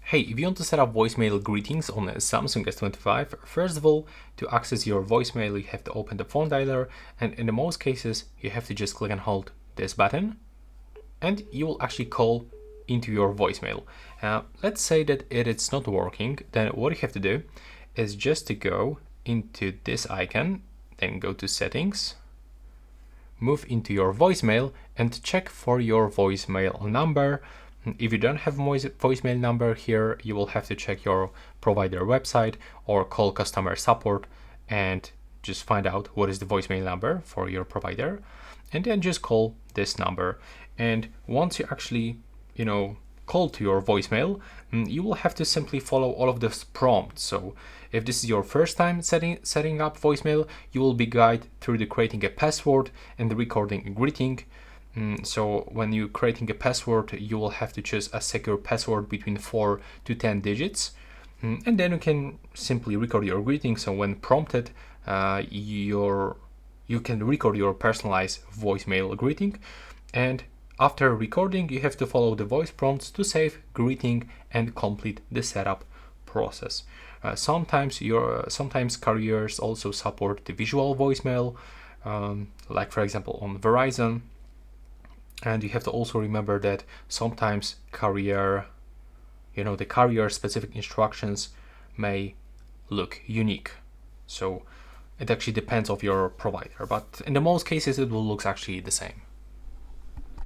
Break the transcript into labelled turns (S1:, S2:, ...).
S1: Hey, if you want to set up voicemail greetings on a Samsung S25, first of all, to access your voicemail, you have to open the phone dialer, and in the most cases, you have to just click and hold this button, and you will actually call into your voicemail. Let's say that it is not working, then what you have to do is just to go into this icon, then go to settings, move into your voicemail and check for your voicemail number. If you don't have voicemail number here, you will have to check your provider website or call customer support and just find out what is the voicemail number for your provider, and then just call this number. And once you actually, call to your voicemail, you will have to simply follow all of this prompt. So if this is your first time setting up voicemail, you will be guided through the creating a password and the recording a greeting. So when you're creating a password, you will have to choose a secure password between 4 to 10 digits. And then you can simply record your greeting. So when prompted, you can record your personalized voicemail greeting. And after recording, you have to follow the voice prompts to save greeting and complete the setup process. Sometimes carriers also support the visual voicemail, like for example on Verizon. And you have to also remember that sometimes the carrier specific instructions may look unique. So it actually depends on your provider, but in the most cases it will look actually the same.